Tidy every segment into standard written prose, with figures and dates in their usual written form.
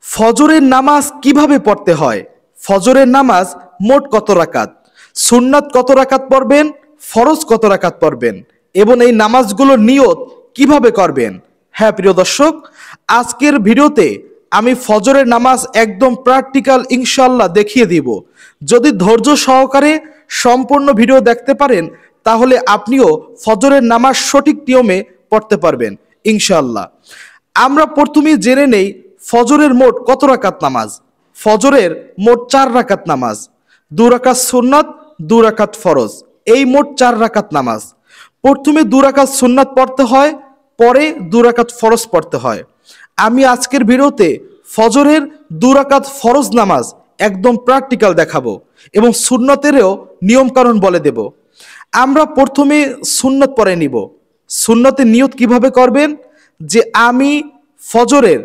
ফজরের নামাজ কিভাবে পড়তে হয়? ফজরের নামাজ মোট কত রাকাত? সুন্নাত কত রাকাত পড়বেন? ফরজ কত রাকাত পড়বেন? এবং এই নামাজগুলোর নিয়ত কিভাবে করবেন? হ্যাঁ প্রিয় দর্শক, আজকের ভিডিওতে আমি ফজরের নামাজ একদম প্র্যাকটিক্যাল ইনশাল্লাহ দেখিয়ে দিব। যদি ধৈর্য সহকারে সম্পূর্ণ ভিডিও দেখতে পারেন তাহলে আপনিও ফজরের নামাজ সঠিক নিয়মে পড়তে পারবেন ইনশাল্লাহ। আমরা প্রথমেই জেনে নেই ফজরের মোট কত রাকাত নামাজ। ফজরের মোট 4 রাকাত নামাজ, 2 রাকাত সুন্নাত, 2 রাকাত ফরজ, এই মোট 4 রাকাত নামাজ। প্রথমে 2 রাকাত সুন্নাত পড়তে হয়, পরে 2 রাকাত ফরজ পড়তে হয়। আমি আজকের ভিডিওতে ফজরের 2 রাকাত ফরজ নামাজ একদম প্র্যাকটিক্যাল দেখাবো এবং সুন্নতেরও নিয়মকানুন বলে দেব। আমরা প্রথমে সুন্নত পড়ে নিব। সুন্নতের নিয়ত কিভাবে করবেন? যে আমি ফজরের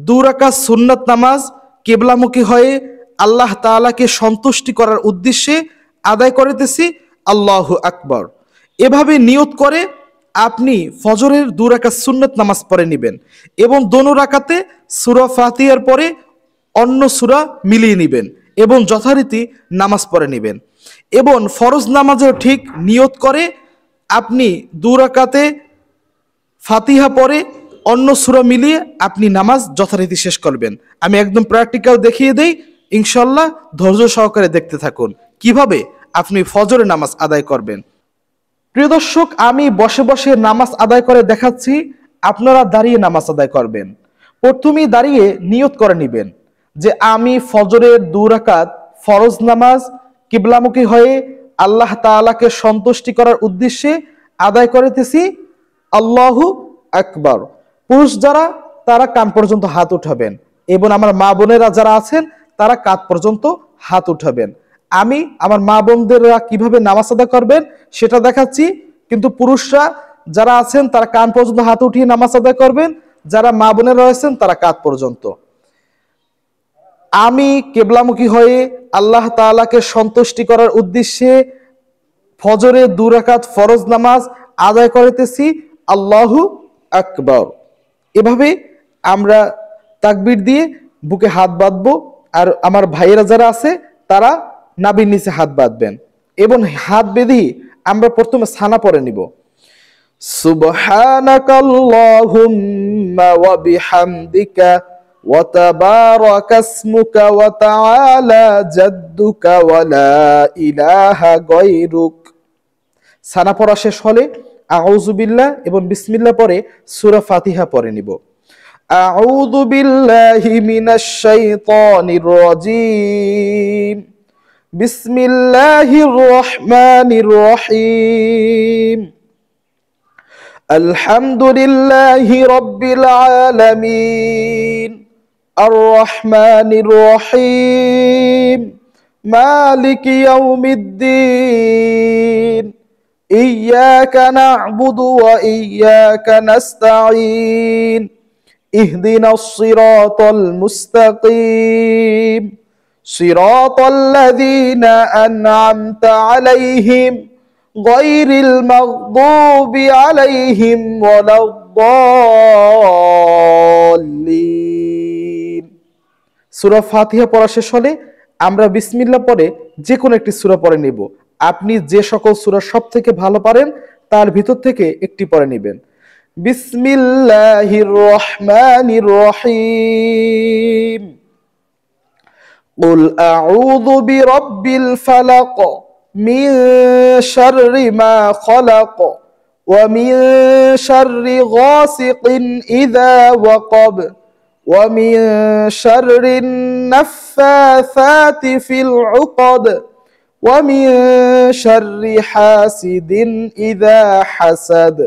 2 রাকাত সুন্নাত নামাজ কিবলামুখী হয়ে আল্লাহ তাআলাকে সন্তুষ্টি করার উদ্দেশ্যে আদায় করিতেছি, আল্লাহু আকবার। এভাবে নিয়ত করে আপনি ফজরের 2 রাকাত সুন্নাত নামাজ পড়ে নেবেন এবং দোনো রাকাতে সূরা ফাতিহার পরে অন্য সূরা মিলিয়ে নেবেন এবং যথারীতি নামাজ পড়ে নেবেন। এবং ফরজ নামাজেও ঠিক নিয়ত করে আপনি 2 রাকাতে ফাতিহা পরে অন্য সূরা মিলিয়ে আপনি নামাজ যথারীতি শেষ করবেন। আমি একদম প্র্যাকটিক্যাল দেখিয়ে দেই, ইনশাল্লাহ ধৈর্য সহকারে দেখতে থাকুন কিভাবে আপনি ফজরের নামাজ আদায় করবেন। প্রিয় দর্শক, আমি বসে বসে নামাজ আদায় করে দেখাচ্ছি, আপনারা দাঁড়িয়ে নামাজ আদায় করবেন। প্রথমেই দাঁড়িয়ে নিয়ত করে নেবেন যে আমি ফজরের 2 রাকাত ফরজ নামাজ কিবলামুখী হয়ে আল্লাহ তাআলাকে সন্তুষ্টি করার উদ্দেশ্যে আদায় করিতেছি, আল্লাহু আকবার। পুরুষ যারা তারা কান পর্যন্ত হাত উঠাবেন এবং আমার মা বোনেরা যারা আছেন তারা কাঁধ পর্যন্ত হাত উঠাবেন। আমি আমার মা বোনদেররা কিভাবে নামাজ আদায় করবেন সেটা দেখাচ্ছি, কিন্তু পুরুষরা যারা আছেন তারা কান পর্যন্ত হাত উঠিয়ে নামাজ আদায় করবেন, যারা মা বোনেরা রয়েছেন তারা কাঁধ পর্যন্ত। আমি কিবলামুখী হয়ে আল্লাহ তাআলাকে সন্তুষ্টি করার উদ্দেশ্যে ফজরে 2 রাকাত ফরজ নামাজ আদায় করিতেছি, আল্লাহু আকবার। এভাবে আমরা তাকবীর দিয়ে বুকে হাত বাঁধবো, আর আমার ভাইয়েরা যারা আছে তারা নাভির নিচে হাত বাঁধবেন এবং হাত বেঁধে আমরা প্রথমে সানা পড়ে নিব। সুবহানাকাল্লাহুম্মা ওয়া বিহামদিকা ওয়া তাবারাকা ইসমুকা ওয়া তাআলা জাদ্দুকা ওয়া লা ইলাহা গায়রুক। সানা পড়া শেষ হলে আউযু বিল্লাহ এবং বিসমিল্লাহ পরে সূরা ফাতিহা পড়ে নিব। আউযু বিল্লাহি মিনাশ শাইতানির রাজীম, বিসমিল্লাহির রহমানির রহিম, আলহামদুলিল্লাহি রাব্বিল আলামিন, আর রহমানির রহিম, মালিকি ইয়াউমিদ্দিন, ইয়্যাকা না'বুদু ওয়া ইয়্যাকা নাস্তাঈন, ইহদিনাস সিরাতাল মুস্তাকিম, সিরাতাল লাযীনা আন'আমতা আলাইহিম গায়রিল মাগদুবি আলাইহিম ওয়ালাদ-দাল্লিন। সূরা ফাতিহা পড়া শেষ হলে আমরা বিসমিল্লাহ পড়ে যে কোনো একটি সূরা পড়ে নেব। আপনি যে সকল সূরা সবথেকে ভালো পারেন তার ভিতর থেকে একটি পড়ে নেবেন। বিসমিল্লাহির রহমানির রহিম, কুল আউযু বিরাব্বিল ফালাক মিন শাররি মা খালাক ওয়া মিন শাররি গাসিকিন ইযা ওয়াকাব ওয়া মিন শাররিন নাফফাসাতি ফিল উকদ ওয়া মিন শাররি হাসিদিন ইযা হাসাদ।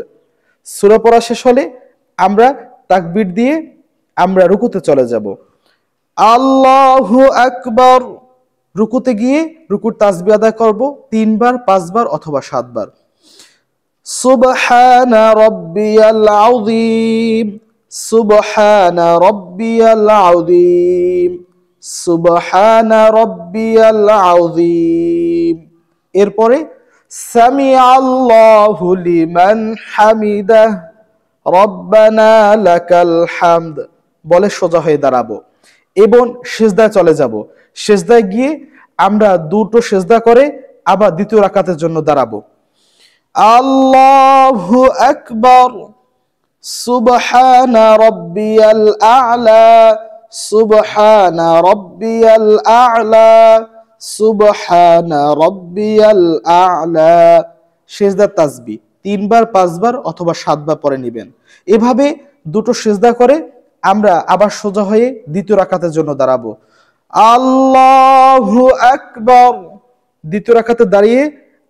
সূরা পড়া শেষ হলে আমরা তাকবীর দিয়ে আমরা রুকুতে চলে যাব। আল্লাহু আকবার। রুকুতে গিয়ে রুকুর তাসবিহ আদায় করব 3 বার, 5 বার অথবা 7 বার। সুবহানা রাব্বিয়াল আযীম, সুবহানা রাব্বিয়াল আযীম, সুবহানা রাব্বিয়াল আযীম। এরপরে সামিআল্লাহু লিমান হামিদাহ রব্বানা লাকাল হামদ বলে সোজা হয়ে দাঁড়াবো এবং সিজদায় চলে যাব। সিজদায় গিয়ে আমরা দুটো সিজদা করে আবার দ্বিতীয় রাকাতের জন্য দাঁড়াবো। আল্লাহু আকবার, সুবহানা রাব্বিয়াল আ'লা, সুবহানা রাব্বিয়াল আ'লা, সুবহানা রাব্বিয়াল আ'লা। সিজদার তাসবিহ 3 বার 5 বার অথবা 7 বার পরে নেবেন। এভাবে দুটো সিজদা করে আমরা আবার সোজা হয়ে দ্বিতীয় রাকাতের জন্য দাঁড়াবো। আল্লাহু আকবার। দ্বিতীয় রাকাতে দাঁড়িয়ে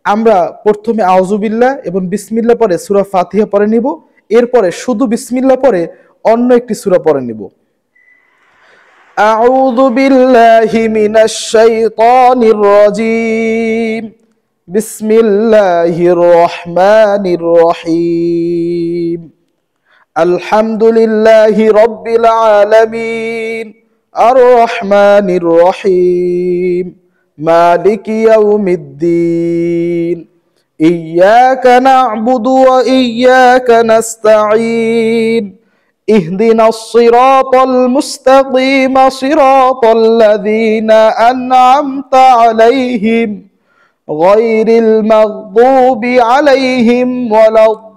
আমরা প্রথমে আউযুবিল্লাহ এবং বিসমিল্লাহ পরে সূরা ফাতিহা পড়ে নিব। এরপরে শুধু বিসমিল্লাহ পরে অন্য একটি সূরা পড়ে নিব। আউযু বিল্লাহি মিনাশ শাইতানির রাজীম। বিসমিল্লাহির রহমানির রহিম। আলহামদুলিল্লাহি রাব্বিল আলামিন, আর রহমানির রহিম, মালিকি ইয়াউমিদ্দিন, ইয়্যাকা না'বুদু ওয়া ইয়্যাকা নাস্তাঈন, ইহদিনাস সিরাতাল মুস্তাকিম, সিরাতাল লাযীনা আন'আমতা আলাইহিম গায়রিল মাগদুবি আলাইহিম ওয়ালাদ-দাল্লিন।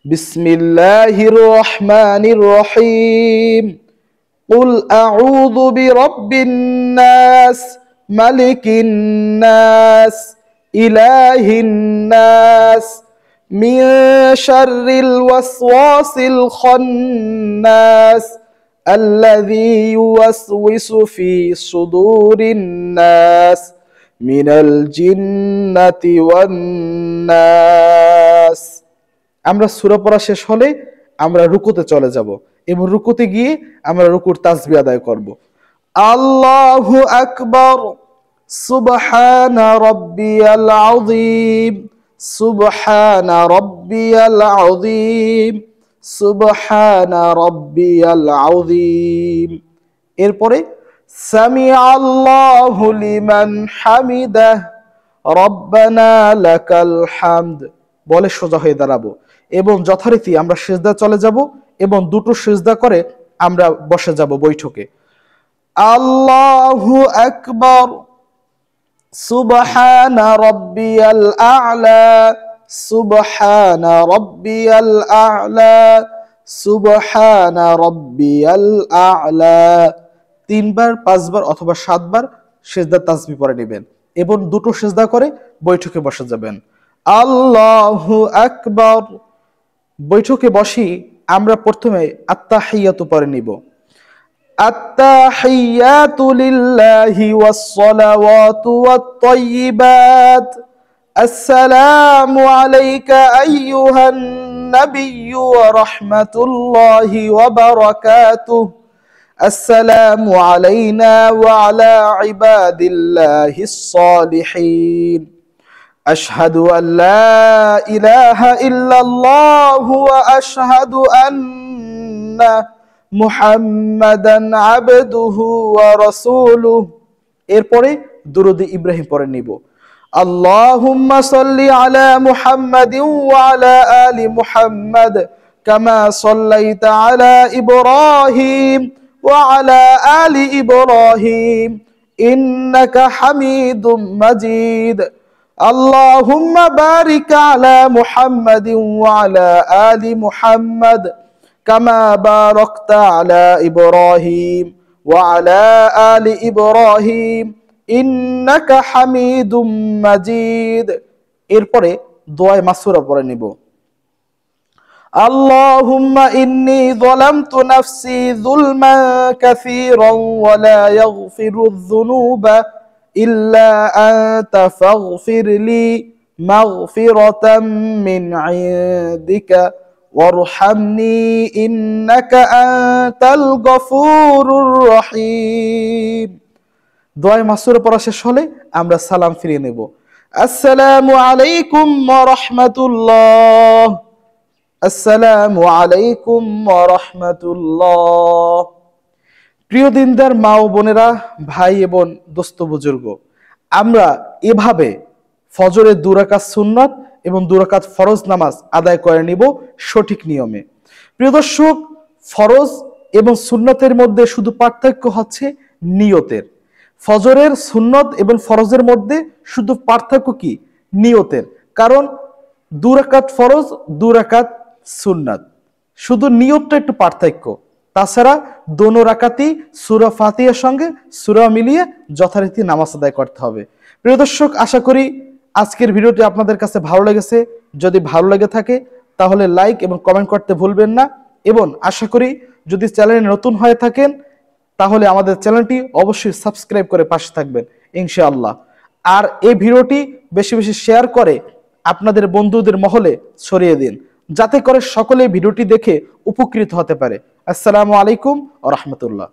বিসমিল্লাহির রহমানির রহিম। কুল আউযু বিরাব্বিন নাস, মালিকিন নাস, ইলাহিন নাস, মিন শাররিল ওয়াসওয়াসিল খান্নাস, আল্লাযী ইউওয়াসওয়িসু ফি সুদুরিন নাস, মিনাল জিন্নাতি ওয়ান নাস। আমরা সূরা পড়া শেষ হলে আমরা রুকুতে চলে যাব এবং রুকুতে গিয়ে আমরা রুকুর তাসবিহ আদায় করব। আল্লাহু আকবার, সুবহানা রাব্বিয়াল আযীম, সুবহানা রাব্বিয়াল আযীম, সুবহানা রাব্বিয়াল আযীম। এরপরে সামিআল্লাহু লিমান হামিদাহ, রব্বানা লাকাল হামদ বলে সোজা হয়ে দাঁড়াবো এবং যথারীতি আমরা সিজদা চলে যাব এবং দুটো সিজদা করে আমরা বসে যাব বৈঠকে। আল্লাহু আকবার, সুবহানা রাব্বিয়াল আ'লা, সুবহানা রাব্বিয়াল আ'লা, সুবহানা রাব্বিয়াল আ'লা। 3 বার 5 বার অথবা 7 বার সিজদার তাসবিহ পড়ে নেবেন এবং দুটো সিজদা করে বৈঠকে বসে যাবেন। আল্লাহু আকবার। বৈঠকে বসি আমরা প্রথমে আত্তাহিয়াতু পড়ে নিব। আত্তাহিয়াতু লিল্লাহি ওয়াস সালাওয়াতু ওয়াত তাইয়্যিবাত, আসসালামু আলাইকা আইয়ুহান নাবিয়্যু ওয়া রাহমাতুল্লাহি ওয়া বারাকাতুহু, আসসালামু আলাইনা ওয়া আলা ইবাদিল্লাহিস সালিহিন, আশহাদু আল্লা ইলাহা ইল্লাল্লাহু ওয়া আশহাদু আন্না মুহাম্মাদান আবদুহু ওয়া রাসূলুহু। এরপরে দুরূদ ইব্রাহিম পড়ে নিব। আল্লাহুম্মা সাল্লি আলা মুহাম্মাদিন ওয়া আলা আলি মুহাম্মাদ কামা সাল্লাইতা আলা ইব্রাহিম ওয়া আলা আলি ইব্রাহিম ইন্নাকা হামিদুম মাজিদ। আল্লাহুম্মা বারিক আলা মুহাম্মাদিন ওয়া আলা আলি মুহাম্মাদ কামা বারাকতা আলা ইব্রাহিম ওয়া আলা আলি ইব্রাহিম ইন্নাকা হামিদুম মাজিদ। এরপরে দোয়ায়ে মাসুরা পড়ে নিব। আল্লাহুম্মা ইন্নী যালামতু নাফসি যুলমান কাসীরান ওয়া লা ইয়াগফিরুয যুনুবা ইল্লা আনতা ফাগফিরলি মাগফিরাতাম মিন ইনদিকা ওয়ারহামনি ইন্নাকা আনতাল গফুরুর রহিম। দোয়ায়ে মাসুরা পড়া শেষ হলে আমরা সালাম ফিরিয়ে নেব। আসসালামু আলাইকুম ওয়া রাহমাতুল্লাহ, আসসালামু আলাইকুম ওয়া রাহমাতুল্লাহ। প্রিয় দিনদার মা ও বোনেরা, ভাই এবং দোস্ত বুজুর্গ, আমরা এভাবে ফজরের 2 রাকাত সুন্নাত এবং 2 রাকাত ফরজ নামাজ আদায় করে নিব সঠিক নিয়মে। প্রিয় দর্শক, ফরজ এবং সুন্নতের মধ্যে শুধু পার্থক্য হচ্ছে নিয়তের। ফজরের সুন্নত এবং ফরজের মধ্যে শুধু পার্থক্য কি? নিয়তের। কারণ 2 রাকাত ফরজ, 2 রাকাত সুন্নাত, শুধু নিয়তটা একটু পার্থক্য। তাছাড়া দোনো রাকাতই সূরা ফাতিহার সঙ্গে সূরা মিলিয়ে যথারীতি নামাজ আদায় করতে হবে। প্রিয় দর্শক, আশা করি আজকের ভিডিওটি আপনাদের কাছে ভালো লেগেছে। যদি ভালো লেগে থাকে তাহলে লাইক এবং কমেন্ট করতে ভুলবেন না, এবং আশা করি যদি চ্যানেলে নতুন হয়ে থাকেন তাহলে আমাদের চ্যানেলটি অবশ্যই সাবস্ক্রাইব করে পাশে থাকবেন ইনশাআল্লাহ। আর এই ভিডিওটি বেশি বেশি শেয়ার করে আপনাদের বন্ধুদের মহলে ছড়িয়ে দিন, যাতে করে সকলে ভিডিওটি দেখে উপকৃত হতে পারে। আসসালামু আলাইকুম ওয়া রাহমাতুল্লাহ।